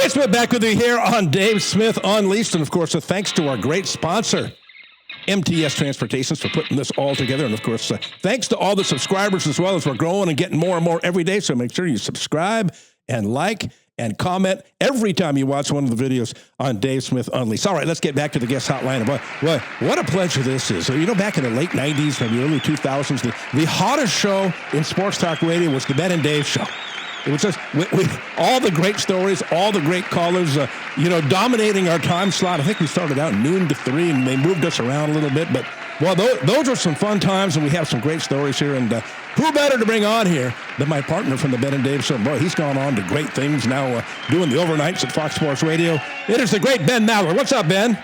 Dave Smith back with you here on Dave Smith Unleashed. And, of course, thanks to our great sponsor, MTS Transportations, for putting this all together. And, of course, thanks to all the subscribers as well, as we're growing and getting more and more every day. So make sure you subscribe and like and comment every time you watch one of the videos on Dave Smith Unleashed. All right, let's get back to the guest hotline. What a pleasure this is. You know, back in the late 90s, maybe early 2000s, the hottest show in sports talk radio was the Ben and Dave Show. It was just all the great stories, all the great callers, dominating our time slot. I think we started out noon to 3, and they moved us around a little bit. But, well, those are some fun times, and we have some great stories here. And who better to bring on here than my partner from the Ben and Dave Show? Boy, he's gone on to great things now, doing the overnights at Fox Sports Radio. It is the great Ben Maller. What's up, Ben?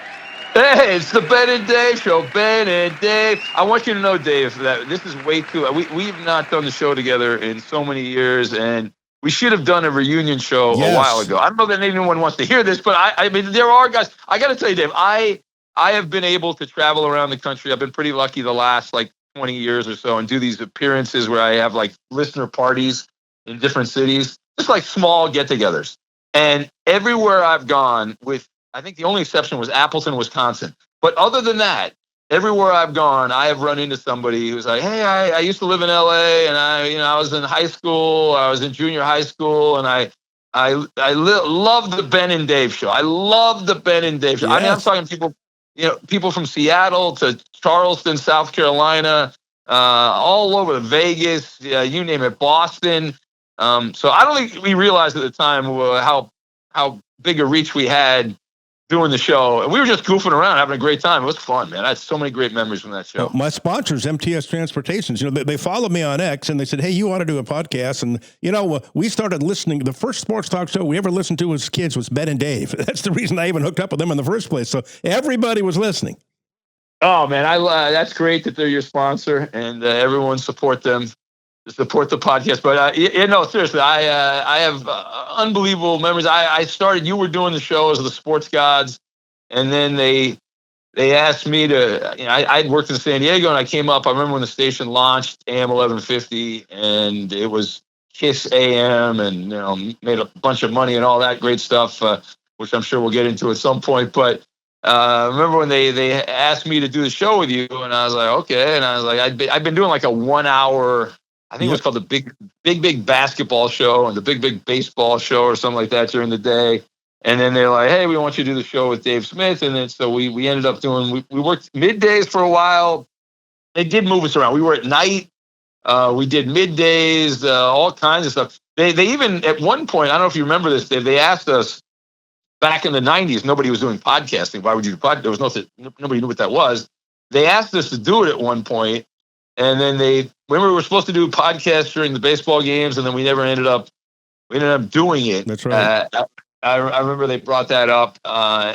Hey, it's the Ben and Dave Show. Ben and Dave. I want you to know, Dave, that this is way too... We've not done the show together in so many years, and we should have done a reunion show a while ago. I don't know that anyone wants to hear this, but I mean, there are guys. I got to tell you, Dave, I have been able to travel around the country. I've been pretty lucky the last 20 years or so, and do these appearances where I have listener parties in different cities, just small get-togethers. And everywhere I've gone, with I think the only exception was Appleton, Wisconsin. But other than that, everywhere I've gone, I have run into somebody who's like, hey, I used to live in LA, and I was in high school, I was in junior high school, and I love the Ben and Dave Show. I love the Ben and Dave Show. Yes. I mean, I'm talking people from Seattle to Charleston, South Carolina, all over Vegas, you name it, Boston. So I don't think we realized at the time how big a reach we had doing the show, and we were just goofing around, having a great time. It was fun, man. I had so many great memories from that show. My sponsors, MTS Transportations, they followed me on X, and they said, hey, you ought to do a podcast. And, we started listening. The first sports talk show we ever listened to as kids was Ben and Dave. That's the reason I even hooked up with them in the first place. So everybody was listening. Oh, man, that's great that they're your sponsor, and everyone support them. Support the podcast. But, seriously, I have unbelievable memories. I started, you were doing the show as the Sports Gods, and then they asked me to, I'd worked in San Diego, and I came up. I remember when the station launched, AM 1150, and it was KISS AM, and, made a bunch of money and all that great stuff, which I'm sure we'll get into at some point. But I remember when they asked me to do the show with you, and I was like, okay. And I was like, I'd been doing a 1 hour, I think it was called the big basketball show and the big baseball show or something like that during the day. And then they're like, hey, we want you to do the show with Dave Smith. And then so we ended up doing, we worked middays for a while. They did move us around. We were at night. We did middays, all kinds of stuff. They even, at one point, I don't know if you remember this, Dave, they asked us back in the 90s, nobody was doing podcasting. Why would you do podcast? There was nobody knew what that was. They asked us to do it at one point. And then we were supposed to do podcasts during the baseball games, and then we ended up doing it. That's right. I remember they brought that up.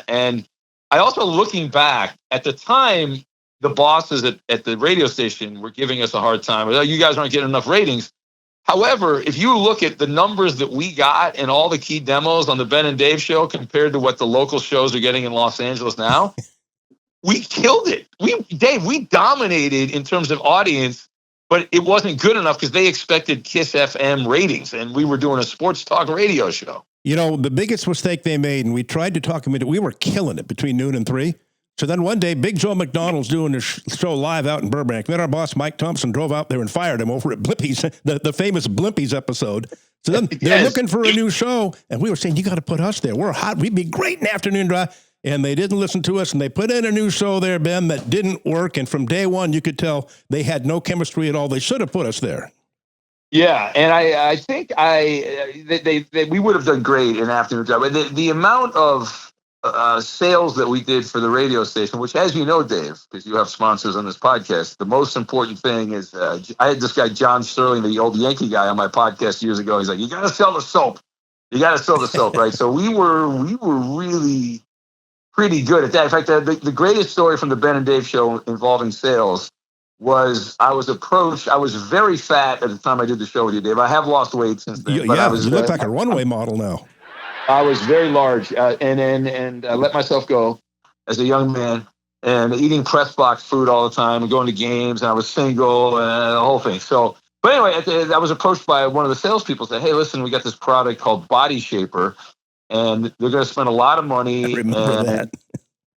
And I also, looking back, at the time, the bosses at the radio station were giving us a hard time. You guys aren't getting enough ratings. However, if you look at the numbers that we got and all the key demos on the Ben and Dave Show compared to what the local shows are getting in Los Angeles now, we killed it. We dominated in terms of audience, but it wasn't good enough because they expected KISS FM ratings, and we were doing a sports talk radio show. The biggest mistake they made, and we tried to talk them into, we were killing it between noon and 3. So then one day, Big Joe McDonald's doing a show live out in Burbank. Then our boss, Mike Thompson, drove out there and fired him over at Blimpies, the famous Blimpies episode. So then they're looking for a new show, and we were saying, you got to put us there. We're hot. We'd be great in afternoon drive. And they didn't listen to us, and they put in a new show there, Ben, that didn't work. And from day one, you could tell they had no chemistry at all. They should have put us there. Yeah, and I think we would have done great in afternoon drive. The amount of sales that we did for the radio station, which, as you know, Dave, because you have sponsors on this podcast, the most important thing is I had this guy, John Sterling, the old Yankee guy, on my podcast years ago. He's like, you got to sell the soap. You got to sell the soap, right? So we were really pretty good at that. In fact, the greatest story from the Ben and Dave Show involving sales was I was approached. I was very fat at the time I did the show with you, Dave. I have lost weight since then. You look like a runway model now. I was very large, and I let myself go as a young man, and eating press box food all the time, and going to games, and I was single, and the whole thing. So, but anyway, I was approached by one of the salespeople. Said, "Hey, listen, we got this product called Body Shaper. and they're going to spend a lot of money. I remember that.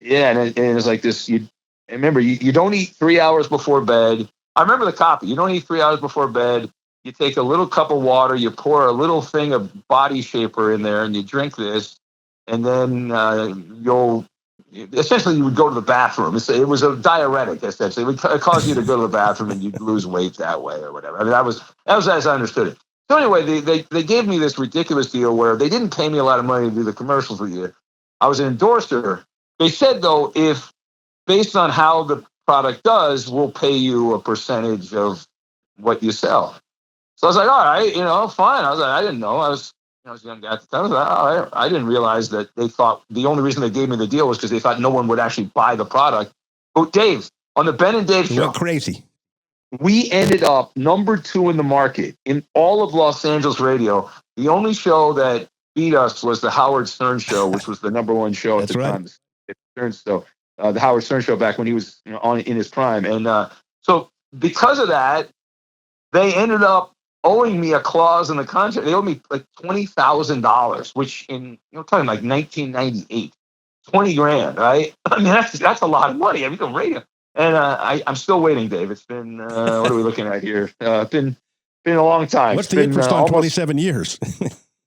Yeah, and it's like this. Remember, you don't eat 3 hours before bed. I remember the copy. You don't eat 3 hours before bed. You take a little cup of water, you pour a little thing of body shaper in there, and you drink this, and then you would go to the bathroom. It was a diuretic, essentially. It would cause you to go to the bathroom, and you'd lose weight that way or whatever. I mean, that was as I understood it. So anyway, they gave me this ridiculous deal where they didn't pay me a lot of money to do the commercials with you. I was an endorser. They said, though, if based on how the product does, we'll pay you a percentage of what you sell. So I was like, all right, fine. I was like, I didn't know. I was a young guy at the time. I was like, all right. I didn't realize that they thought the only reason they gave me the deal was because they thought no one would actually buy the product. But Dave, on the Ben and Dave show, went crazy. We ended up number 2 in the market in all of Los Angeles radio. The only show that beat us was the Howard Stern show, which was the number 1 show at the time. The Howard Stern show back when he was in his prime. And so because of that, they ended up owing me a clause in the contract. They owed me like $20,000, which in talking like 1998, $20,000, right? I mean, that's a lot of money. I mean, the radio. And I'm still waiting, Dave. It's been what are we looking at here? Been a long time. What's the interest on 27 years?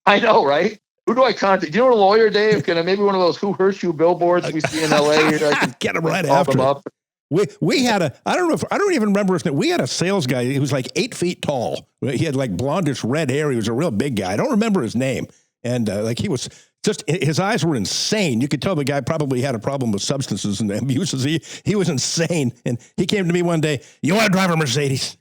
I know, right? Who do I contact? Do you know a lawyer, Dave? Can I maybe one of those "Who Hurt You" billboards we see in LA? I can get him right after. We had I don't even remember his name. We had a sales guy. He was like 8 feet tall. He had like blondish red hair. He was a real big guy. I don't remember his name. And he was just, his eyes were insane. You could tell the guy probably had a problem with substances and abuses. He was insane. And he came to me one day, "You want to drive a Mercedes?"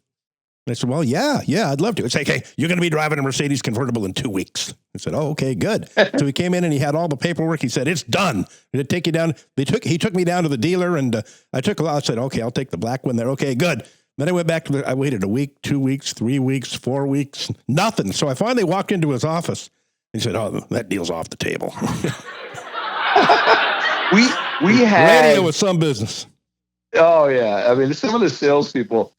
And I said, "Well, yeah, I'd love to." It's like, "Hey, you're going to be driving a Mercedes convertible in 2 weeks." I said, "Oh, okay, good." So he came in and he had all the paperwork. He said, "It's done. They take you down." He took me down to the dealer, and I said, "Okay, I'll take the black one there." "Okay, good." Then I went back I waited a week, 2 weeks, 3 weeks, 4 weeks, nothing. So I finally walked into his office. He said, "Oh, that deal's off the table." we had radio was some business. Oh yeah, I mean, some of the salespeople.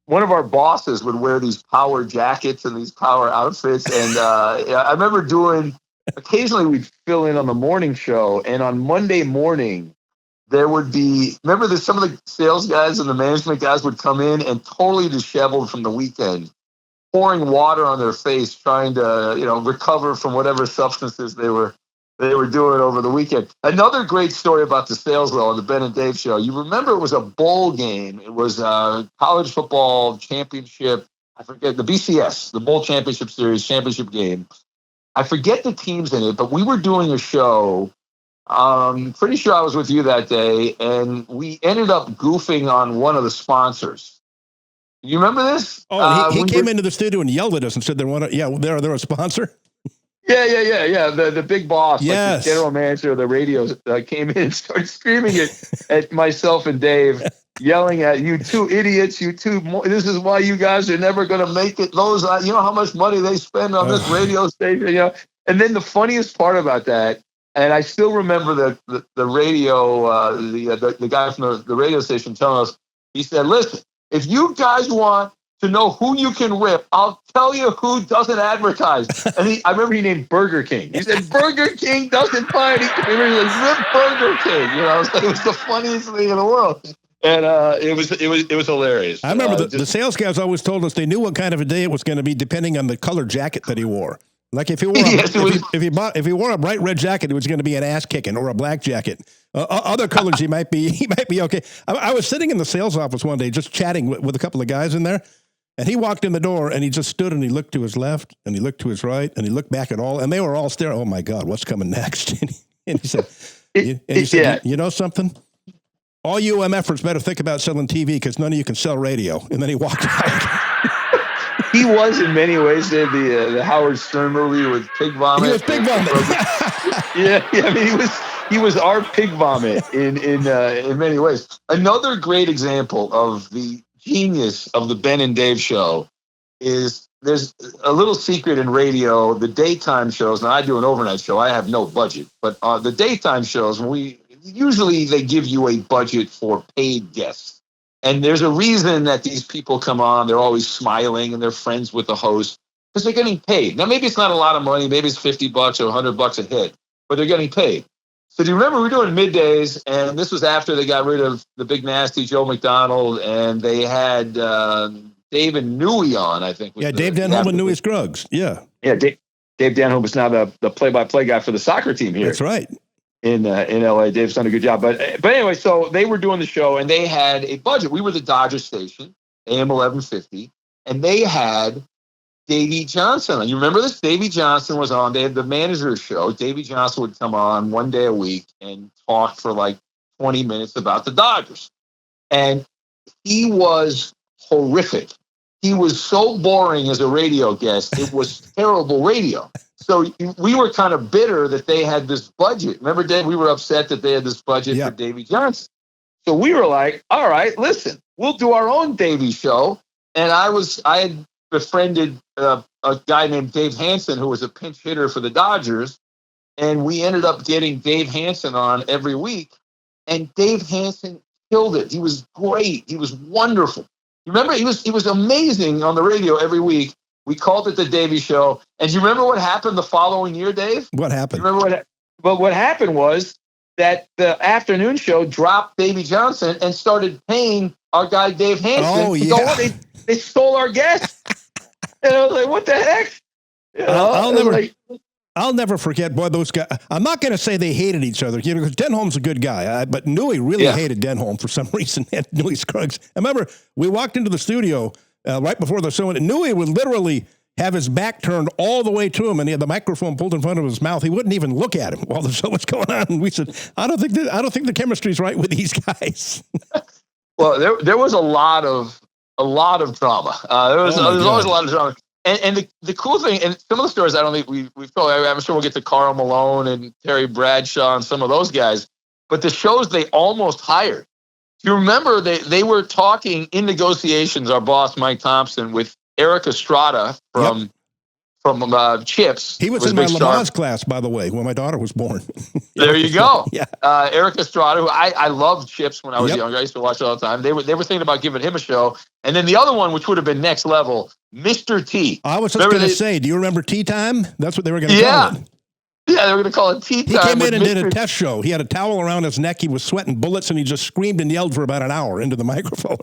One of our bosses would wear these power jackets and these power outfits, and I remember occasionally we'd fill in on the morning show, and on Monday morning there would be. Remember, some of the sales guys and the management guys would come in and totally disheveled from the weekend, pouring water on their face, trying to recover from whatever substances they were doing over the weekend. Another great story about the sales though on the Ben and Dave show. You remember it was a bowl game. It was a college football championship. I forget the BCS, the Bowl Championship Series championship game. I forget the teams in it, but we were doing a show. Pretty sure I was with you that day, and we ended up goofing on one of the sponsors. You remember this? Oh, he came into the studio and yelled at us and said they're a sponsor. Yeah. The big boss, yes. Like the general manager of the radio, came in and started screaming at myself and Dave, yelling at you two idiots, you two. This is why you guys are never going to make it. Those, you know how much money they spend on this radio station, And then the funniest part about that, and I still remember the radio, the guy from the radio station telling us, he said, "Listen, if you guys want to know who you can rip, I'll tell you who doesn't advertise." And I remember he named Burger King. He said, "Burger King doesn't buy it." He rip Burger King. It was the funniest thing in the world. And it was hilarious. I remember the sales guys always told us they knew what kind of a day it was going to be depending on the color jacket that he wore. Like if he wore a bright red jacket, it was going to be an ass kicking, or a black jacket. Other colors he might be okay. I was sitting in the sales office one day just chatting with a couple of guys in there, and he walked in the door and he just stood and he looked to his left and he looked to his right and he looked back at all, and they were all staring. "Oh my God, what's coming next?" And he said, "You know something? All you MFers better think about selling TV because none of you can sell radio." And then he walked out. He was in many ways the Howard Stern movie with Pig Vomit. He was Pig Vomit. Yeah. I mean, he was our Pig Vomit in many ways. Another great example of the genius of the Ben and Dave show is there's a little secret in radio. The daytime shows. Now I do an overnight show. I have no budget, but the daytime shows, usually they give you a budget for paid guests. And there's a reason that these people come on. They're always smiling and they're friends with the host because they're getting paid. Now, maybe it's not a lot of money. Maybe it's $50 or $100 a hit. but they're getting paid. So do you remember we were doing middays, and this was after they got rid of the big nasty Joe McDonald, and they had Dave and Newey on, I think. Dave Denholm and Newey Scruggs. Yeah. Yeah, Dave Denholm is now the play-by-play guy for the soccer team here. That's right. In LA. Dave's done a good job. But anyway, so they were doing the show, and they had a budget. We were the Dodger station, AM 1150, and they had Davey Johnson. You remember this? Davey Johnson was on. They had the manager's show. Davey Johnson would come on one day a week and talk for like 20 minutes about the Dodgers. And he was horrific. He was so boring as a radio guest. It was terrible radio. So we were kind of bitter that they had this budget. Remember, Dave, we were upset that they had this budget for Davey Johnson. So we were like, all right, listen, we'll do our own Davey show. And I had befriended a guy named Dave Hansen, who was a pinch hitter for the Dodgers. And we ended up getting Dave Hansen on every week. And Dave Hansen killed it. He was great. He was wonderful. You remember, he was amazing on the radio every week. We called it the Davey Show. And do you remember what happened the following year, Dave? What happened? You remember what happened was that the afternoon show dropped Davey Johnson and started paying our guy Dave Hansen. Oh, yeah. They stole our guest. And I was like, what the heck? You know, I'll never forget, boy, those guys. I'm not going to say they hated each other, because Denholm's a good guy, but Newey really hated Denholm for some reason. Newey Scruggs. I remember we walked into the studio right before the show, and Newey would literally have his back turned all the way to him, and he had the microphone pulled in front of his mouth. He wouldn't even look at him while the show was going on. And we said, I don't think the chemistry's right with these guys. Well, there was a lot of drama. There was always a lot of drama. And the cool thing, and some of the stories I don't think we've told, I'm sure we'll get to Carl Malone and Terry Bradshaw and some of those guys, but the shows they almost hired. Do you remember they were talking in negotiations, our boss, Mike Thompson, with Eric Estrada from Chips. He was in my Lamaze class, by the way, when my daughter was born. There you go. Yeah. Eric Estrada, who I loved Chips when I was younger. I used to watch it all the time. They were thinking about giving him a show. And then the other one, which would have been next level, Mr. T. I was just going to say, do you remember Tea Time? That's what they were going to call it. Yeah, they were going to call it Tea Time. He came in and did a test show. He had a towel around his neck. He was sweating bullets, and he just screamed and yelled for about an hour into the microphone.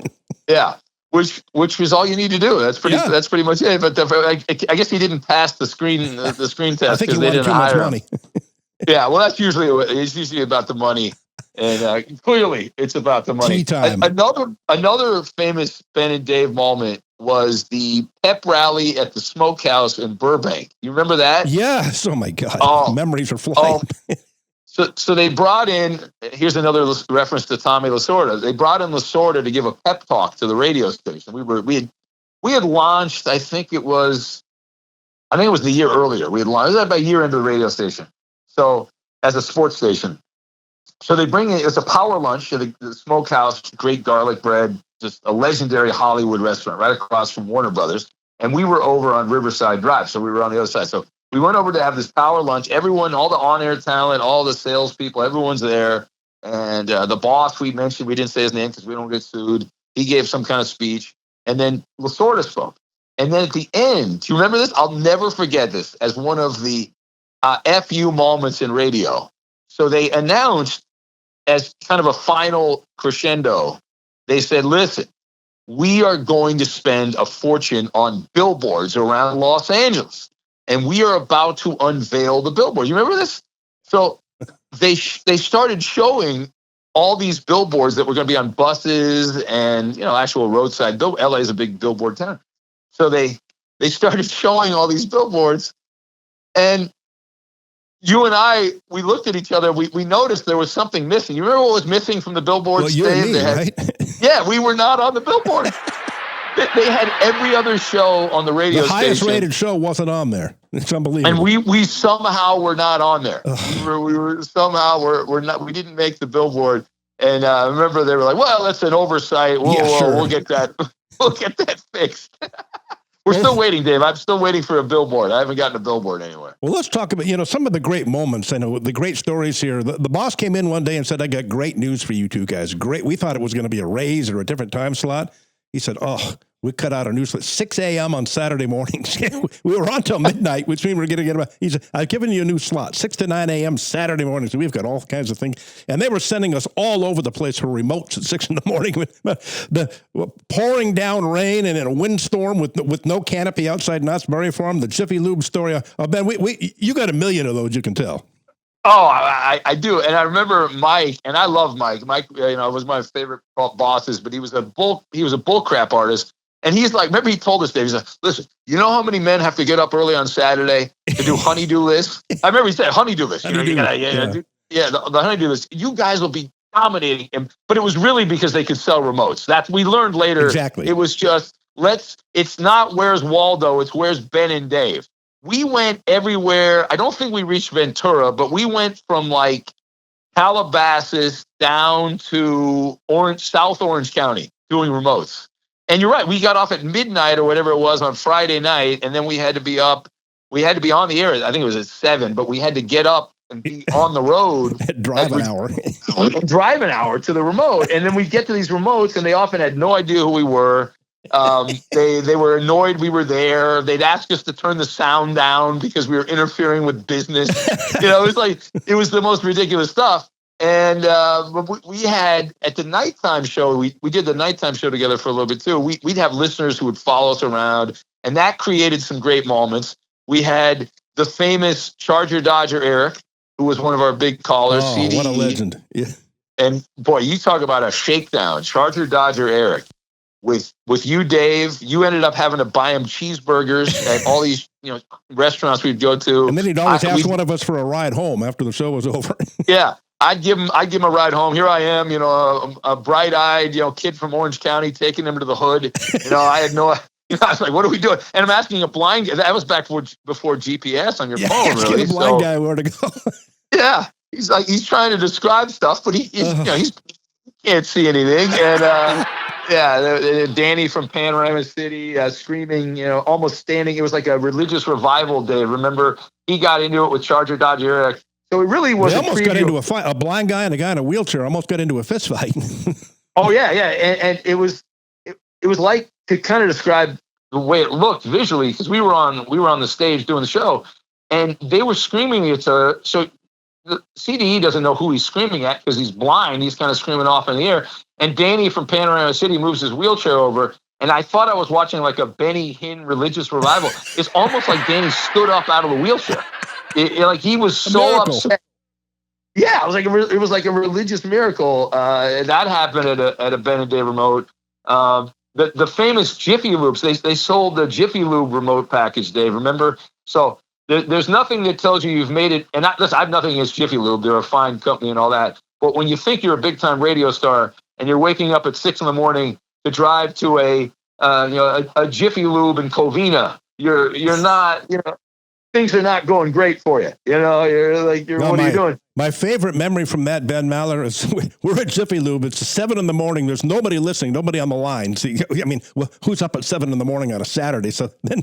Yeah. Which was all you need to do. That's pretty much it. But I guess he didn't pass the screen test. I think he wanted too much money. Yeah, well, it's usually about the money, and clearly it's about the money. Tea time. Another famous Ben and Dave moment was the pep rally at the Smokehouse in Burbank. You remember that? Yes. Oh my God. Memories are flying. So they brought in, here's another reference to Tommy Lasorda. They brought in Lasorda to give a pep talk to the radio station. We had launched, I think it was the year earlier. We had launched, it was about a year into the radio station. So as a sports station. So they bring in, it's a power lunch at the Smokehouse, great garlic bread, just a legendary Hollywood restaurant right across from Warner Brothers. And we were over on Riverside Drive. So we were on the other side. So we went over to have this power lunch. Everyone, all the on-air talent, all the salespeople, everyone's there. And the boss we mentioned, we didn't say his name because we don't get sued. He gave some kind of speech. And then Lasorda spoke. And then at the end, do you remember this? I'll never forget this as one of the FU moments in radio. So they announced as kind of a final crescendo, they said, listen, we are going to spend a fortune on billboards around Los Angeles. And we are about to unveil the billboard. You remember this? So they started showing all these billboards that were going to be on buses and, actual roadside. LA is a big billboard town. So they started showing all these billboards. And you and I, we looked at each other. We noticed there was something missing. You remember what was missing from the billboards? Well, you and me, right? Yeah, we were not on the billboard. They had every other show on the radio station. The highest rated show wasn't on there. It's unbelievable. And we somehow were not on there. We were somehow we're not. We didn't make the billboard. And I remember they were like, "Well, that's an oversight. We'll get that. We'll get that fixed." We're still waiting, Dave. I'm still waiting for a billboard. I haven't gotten a billboard anywhere. Well, let's talk about, some of the great moments, the great stories here. The boss came in one day and said, I got great news for you two guys. Great. We thought it was going to be a raise or a different time slot. He said, We cut out our newsletter 6 a.m. on Saturday mornings. We were on till midnight, which means we're going to get about. I've given you a new slot, 6 to 9 a.m. Saturday mornings. We've got all kinds of things, and they were sending us all over the place for remotes at 6 in the morning. The pouring down rain and in a windstorm with no canopy outside Knott's Berry Farm. The Jiffy Lube story. Ben, you got a million of those. You can tell. Oh, I do. And I remember Mike, and I love Mike. Mike, was my favorite bosses, but he was a bull crap artist. And he's like, remember he told us, Dave, he's like, listen, you know how many men have to get up early on Saturday to do honeydew lists? I remember he said honeydew list. The honeydew list. You guys will be dominating him. But it was really because they could sell remotes. We learned later. Exactly. It was just, it's not where's Waldo, it's where's Ben and Dave. We went everywhere. I don't think we reached Ventura, but we went from like Calabasas down to South Orange County doing remotes. And you're right. We got off at midnight or whatever it was on Friday night, and then we had to be up. We had to be on the air. I think it was at 7, but we had to get up and be on the road. Drive an hour. Drive an hour to the remote, and then we get to these remotes, and they often had no idea who we were. They were annoyed we were there. They'd ask us to turn the sound down because we were interfering with business. It was the most ridiculous stuff. And we had at the nighttime show, we did the nighttime show together for a little bit too. We'd have listeners who would follow us around, and that created some great moments. We had the famous Charger Dodger Eric, who was one of our big callers. Oh, CDE. what a legend! Yeah. And boy, you talk about a shakedown, Charger Dodger Eric. With you, Dave, you ended up having to buy him cheeseburgers at all these restaurants we'd go to. And then he'd always ask one of us for a ride home after the show was over. Yeah. I'd give him a ride home. Here I am, a bright-eyed, kid from Orange County taking him to the hood. I had no, I was like, what are we doing? And I'm asking a blind guy. That was back before GPS on your phone, really. A blind guy where to go. Yeah, he's trying to describe stuff, but he can't see anything. And Danny from Panorama City screaming, almost standing. It was like a religious revival day. Remember, he got into it with Charger Dodger Eric. So it really was. They almost got into a fight. A blind guy and a guy in a wheelchair almost got into a fist fight. Oh yeah, and it was like, to kind of describe the way it looked visually, because we were on the stage doing the show, and they were screaming at each other. So the CDE doesn't know who he's screaming at because he's blind. He's kind of screaming off in the air. And Danny from Panorama City moves his wheelchair over, and I thought I was watching like a Benny Hinn religious revival. It's almost like Danny stood up out of the wheelchair. He was so upset. Yeah, it was like a religious miracle. That happened at a Ben and Dave remote. The famous Jiffy Lubes, they sold the Jiffy Lube remote package, Dave, remember? So there's nothing that tells you you've made it. And listen, I have nothing against Jiffy Lube. They're a fine company and all that. But when you think you're a big-time radio star and you're waking up at 6 a.m. to drive to a Jiffy Lube in Covina, you're not, things are not going great for you. What are you doing? My favorite memory from that, Ben Maller, is we're at Jiffy Lube. It's 7 a.m. There's nobody listening, nobody on the line. See, who's up at 7 a.m. on a Saturday? So then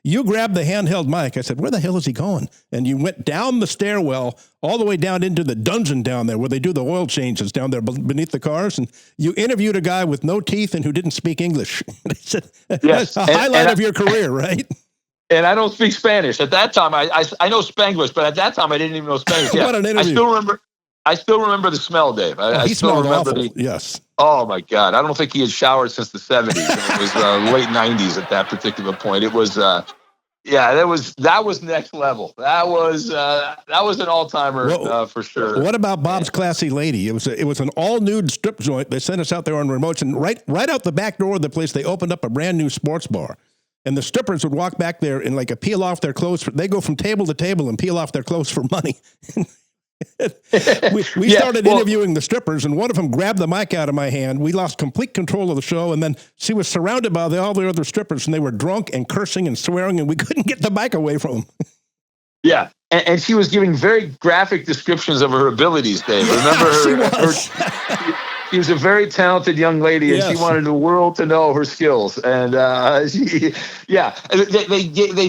you grabbed the handheld mic. I said, where the hell is he going? And you went down the stairwell all the way down into the dungeon down there where they do the oil changes down there beneath the cars. And you interviewed a guy with no teeth and who didn't speak English. And I said, yes. A highlight of your career, right? And I don't speak Spanish. At that time, I know Spanglish, but at that time, I didn't even know Spanish. What an interview. I still remember the smell, Dave. He smelled awful. Yes. Oh, my God. I don't think he had showered since the 70s. It was late 90s at that particular point. It was, that was next level. That was an all-timer for sure. What about Bob's Classy Lady? It was an all-nude strip joint. They sent us out there on remotes, and right out the back door of the place, they opened up a brand-new sports bar. And the strippers would walk back there and peel off their clothes. They go from table to table and peel off their clothes for money. we started interviewing the strippers, and one of them grabbed the mic out of my hand. We lost complete control of the show, and then she was surrounded by all the other strippers, and they were drunk and cursing and swearing, and we couldn't get the mic away from them. Yeah, and she was giving very graphic descriptions of her abilities, Dave. Yeah, remember her she was a very talented young lady, and she wanted the world to know her skills. And they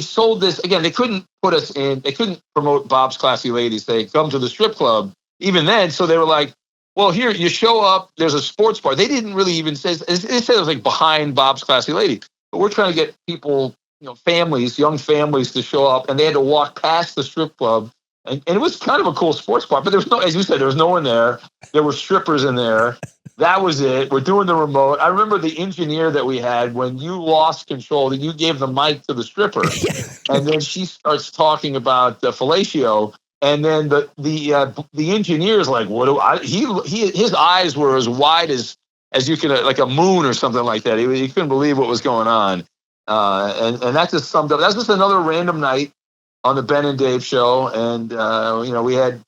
sold this again. They couldn't put us in. They couldn't promote Bob's Classy Ladies. They come to the strip club even then. So they were like, Well, here you show up. There's a sports bar. They didn't really even say. They said it was like behind Bob's Classy Lady. But we're trying to get people, families, young families, to show up, and they had to walk past the strip club. And it was kind of a cool sports bar, but there was no, as you said, there was no one there. There were strippers in there. That was it. We're doing the remote. I remember the engineer that we had, when you lost control, that you gave the mic to the stripper, and then she starts talking about fellatio. And then the engineer is like, "What do I?" His eyes were as wide as you could, like a moon or something like that. He couldn't believe what was going on. And that just summed up. That's just another random night on the Ben and Dave show. And we had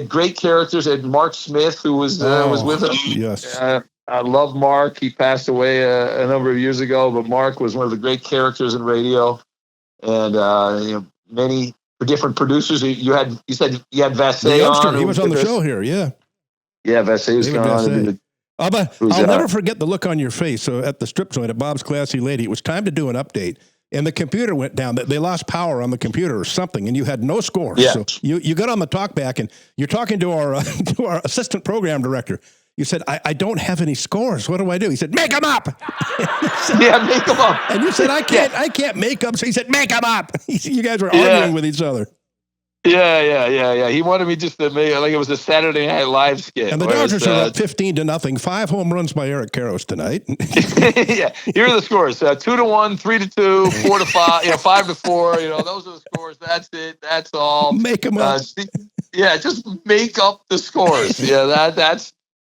great characters. We had Mark Smith, who was with us. Yes. I love Mark. He passed away a number of years ago, but Mark was one of the great characters in radio. And many different producers. You said you had Vassay on. He was on the show here. Yeah. Yeah, Vassay was going on to do the. I'll never forget the look on your face. So at the strip joint at Bob's Classy Lady, it was time to do an update, and the computer went down. They lost power on the computer or something, and you had no scores. Yeah. So you got on the talkback, and you're talking to our to our assistant program director. You said, I don't have any scores. What do I do? He said, make them up. Yeah, make them up. And you said, I can't make them. So he said, make them up. You guys were arguing with each other. Yeah. He wanted me just to make it like it was a Saturday Night Live skit. And the Dodgers are up 15-0. 5 home runs by Eric Karros tonight. Yeah, here are the scores: 2-1, 3-2, 4-5, 5-4. Those are the scores. That's it. That's all. Make them up. Just make up the scores. Yeah,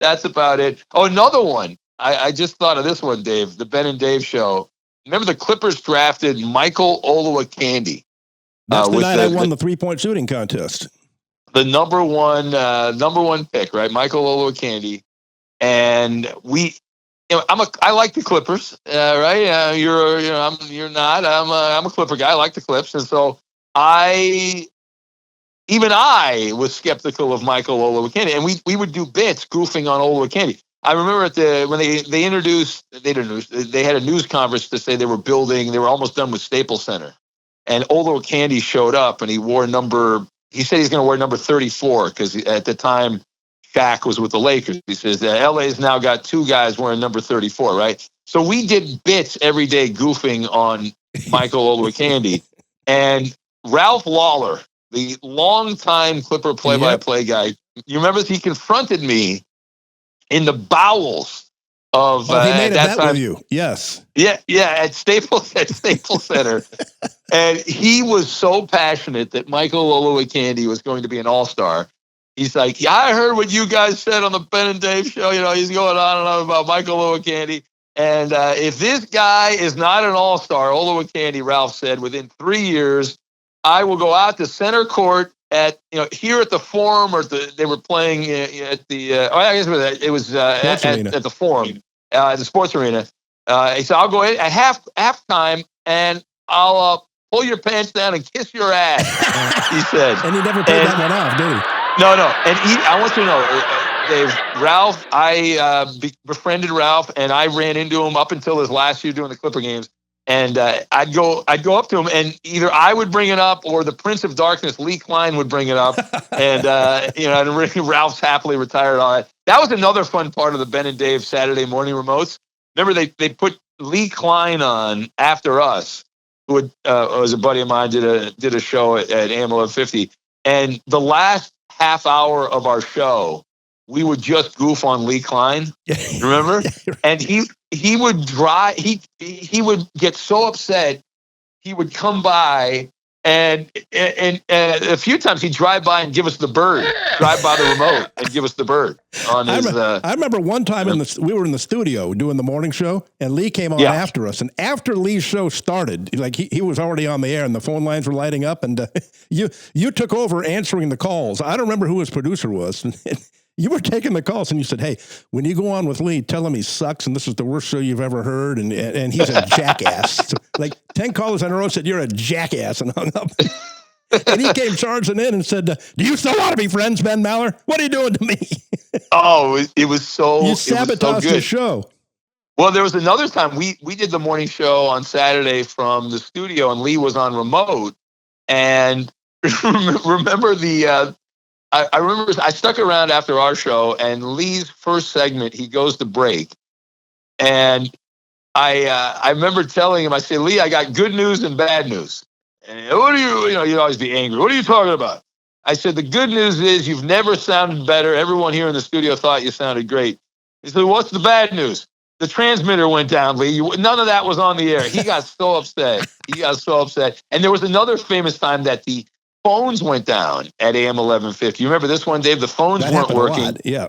that's about it. Oh, another one. I just thought of this one, Dave. The Ben and Dave show. Remember the Clippers drafted Michael Olowokandi. That's the night I won the 3-point shooting contest. The number one pick, right? Michael Olowokandi. And I like the Clippers, right? You're not. I'm a Clipper guy. I like the Clips, and so I was skeptical of Michael Olowokandi, and we would do bits goofing on Olowokandi. I remember when they had a news conference to say they were almost done with Staples Center. And Olowokandi showed up, and he said he's going to wear number 34, because at the time Shaq was with the Lakers. He says that LA's now got 2 guys wearing number 34, right? So we did bits every day goofing on Michael Olowokandi. And Ralph Lawler, the longtime Clipper play-by-play guy, you remember he confronted me in the bowels of he made that time with you. Yes. Yeah, at Staples Center. And he was so passionate that Michael Olowokandi was going to be an all-star. He's like, yeah, I heard what you guys said on the Ben and Dave show. He's going on and on about Michael Olowokandi. And if this guy is not an all-star, Olowokandi, Ralph said, within 3 years, I will go out to center court at here at the Forum, or they were playing at the I guess it was at the Forum, the sports arena. He said, I'll go in at halftime and I'll pull your pants down and kiss your ass. He said, and he never pulled that one off, did he? No. And I want you to know, Dave, Ralph. I befriended Ralph, and I ran into him up until his last year doing the Clipper games. And I'd go up to him, and either I would bring it up, or the Prince of Darkness, Lee Klein, would bring it up. And and Ralph's happily retired. All that. That was another fun part of the Ben and Dave Saturday morning remotes. Remember, they put Lee Klein on after us, who was a buddy of mine, did a show at AM 1150, and the last half hour of our show, we would just goof on Lee Klein. Remember? And he would he would get so upset. He would come by, and a few times he'd drive by and give us the bird. Drive by the remote and give us the bird on his. I remember one time we were in the studio doing the morning show, and Lee came on after us. And after Lee's show started, like he was already on the air, and the phone lines were lighting up, and you took over answering the calls. I don't remember who his producer was. You were taking the calls, and you said, hey, when you go on with Lee, tell him he sucks, and this is the worst show you've ever heard, and he's a jackass. So, like 10 callers in a row said, you're a jackass, and hung up. And he came charging in and said, do you still want to be friends, Ben Maller? What are you doing to me? Oh, it was so You sabotaged the show. Well, there was another time we did the morning show on Saturday from the studio, and Lee was on remote. And remember I remember I stuck around after our show, and Lee's first segment, he goes to break, and I remember telling him, I said, Lee, I got good news and bad news. And what are you'd always be angry. What are you talking about? I said, the good news is you've never sounded better. Everyone here in the studio thought you sounded great. He said, what's the bad news? The transmitter went down, Lee. None of that was on the air. He got so upset. And there was another famous time that the phones went down at AM 1150. You remember this one, Dave? The phones weren't working. Yeah.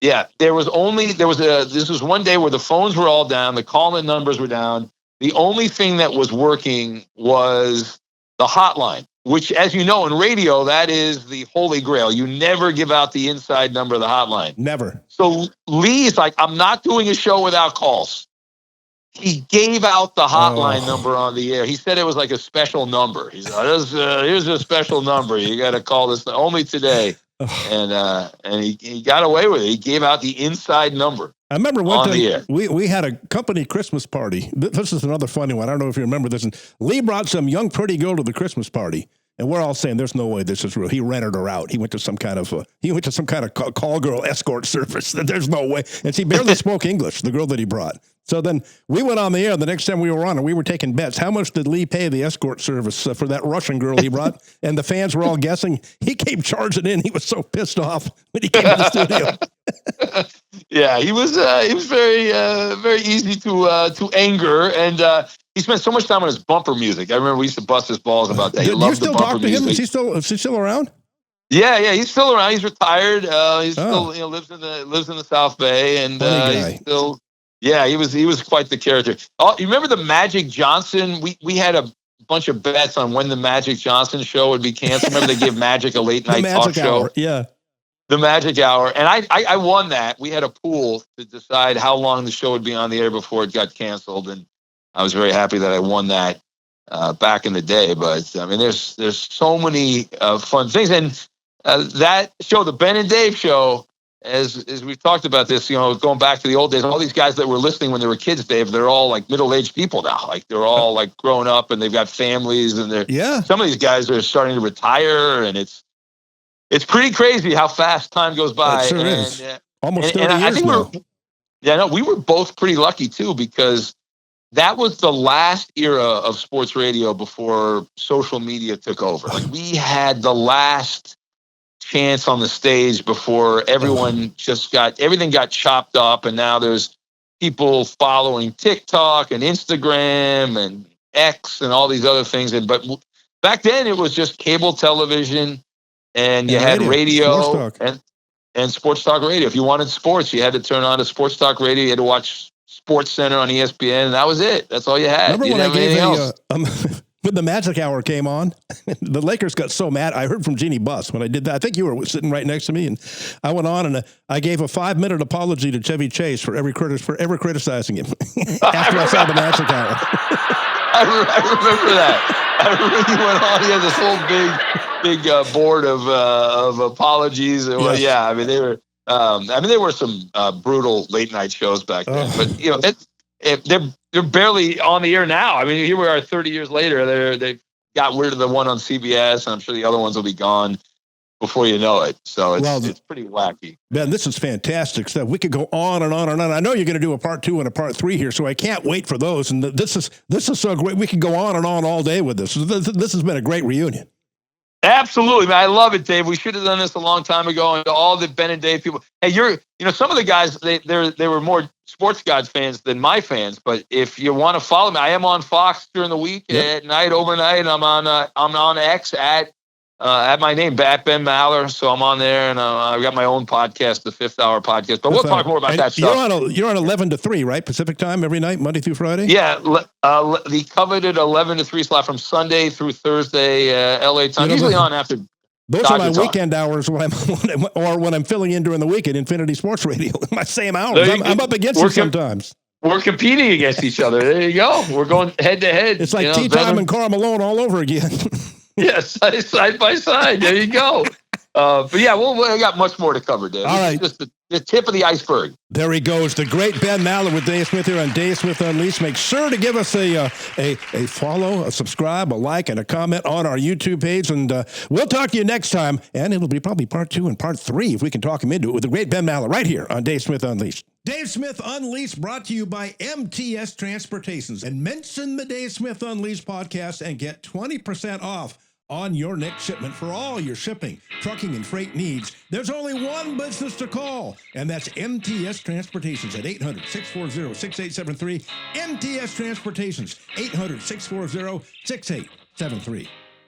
Yeah. This was one day where the phones were all down. The call-in numbers were down. The only thing that was working was the hotline, which, as you know, in radio, that is the holy grail. You never give out the inside number of the hotline. Never. So Lee's like, I'm not doing a show without calls. He gave out the hotline number on the air. He said it was like a special number. He's like, here's a special number. You got to call this only today. And he got away with it. He gave out the inside number. I remember one time we had a company Christmas party. This is another funny one. I don't know if you remember this. And Lee brought some young pretty girl to the Christmas party. And we're all saying, there's no way this is real. He rented her out. He went to some kind of call girl escort service. There's no way. And she barely spoke English, the girl that he brought. So then we went on the air. The next time we were on, and we were taking bets. How much did Lee pay the escort service for that Russian girl he brought? And the fans were all guessing. He came charging in. He was so pissed off when he came to the studio. Yeah, he was very very easy to anger, and he spent so much time on his bumper music. I remember we used to bust his balls about that. He loved the bumper music. Is he still around? Yeah, he's still around. He's retired. He's still lives in the South Bay, and he's still. Yeah, he was quite the character. Oh, you remember the Magic Johnson? We had a bunch of bets on when the Magic Johnson show would be canceled. Remember they gave Magic a late night talk show? Yeah. The Magic Hour. And I won that. We had a pool to decide how long the show would be on the air before it got canceled. And I was very happy that I won that back in the day. But, I mean, there's so many fun things. And that show, the Ben and Dave show, as we've talked about this, going back to the old days, all these guys that were listening when they were kids, Dave, they're all like middle-aged people now. Like they're all like grown up and they've got families, and some of these guys are starting to retire, and it's pretty crazy how fast time goes by. It sure is. Almost 30 years I think we were both pretty lucky too, because that was the last era of sports radio before social media took over. Like we had the last chance on the stage before everyone everything got chopped up, and now there's people following TikTok and Instagram and X and all these other things. But back then it was just cable television, and you had radio and sports talk radio. If you wanted sports, you had to turn on to sports talk radio. You had to watch Sports Center on ESPN, and that was it. That's all you had. Remember you when I gave when the Magic Hour came on, the Lakers got so mad. I heard from Jeannie Buss when I did that. I think you were sitting right next to me, and I went on and I gave a 5-minute apology to Chevy Chase for ever criticizing him after I saw the Magic Hour. I remember that. I remember he went on. He had this whole big board of apologies. Well, yeah, I mean they were. There were some brutal late night shows back then, but they're barely on the air now. I mean, here we are 30 years later. They got rid of the one on CBS, and I'm sure the other ones will be gone before you know it. So it's pretty wacky. Ben, this is fantastic stuff. We could go on and on and on. I know you're going to do a part 2 and a part 3 here, so I can't wait for those. And this is so great. We could go on and on all day with this. This has been a great reunion. Absolutely, man. I love it, Dave. We should have done this a long time ago. And all the Ben and Dave people. Hey, some of the guys, they were more Sports Gods fans than my fans. But if you want to follow me, I am on Fox during the week at night, overnight. I'm on X at my name, at Ben Maller. So I'm on there, and I've got my own podcast, the 5th Hour podcast. But we'll talk more about that stuff. You're on 11 to 3, right? Pacific time every night, Monday through Friday? Yeah, the coveted 11 to 3 slot from Sunday through Thursday, LA time. Usually on after. Those are my weekend hours when I'm filling in during the week at Infinity Sports Radio. My same hours. I'm up against it sometimes. We're competing against each other. There you go. We're going head to head. It's like tea time and Karl Malone all over again. Yes, side by side. There you go. But yeah, we got much more to cover, Dave. All right. Just the tip of the iceberg. There he goes, the great Ben Maller with Dave Smith here on Dave Smith Unleashed. Make sure to give us a follow, a subscribe, a like, and a comment on our YouTube page. And we'll talk to you next time. And it'll be probably part 2 and part 3 if we can talk him into it with the great Ben Maller right here on Dave Smith Unleashed. Dave Smith Unleashed brought to you by MTS Transportations. And mention the Dave Smith Unleashed podcast and get 20% off on your next shipment for all your shipping, trucking, and freight needs. There's only one business to call, and that's MTS Transportations at 800-640-6873. MTS Transportations, 800-640-6873.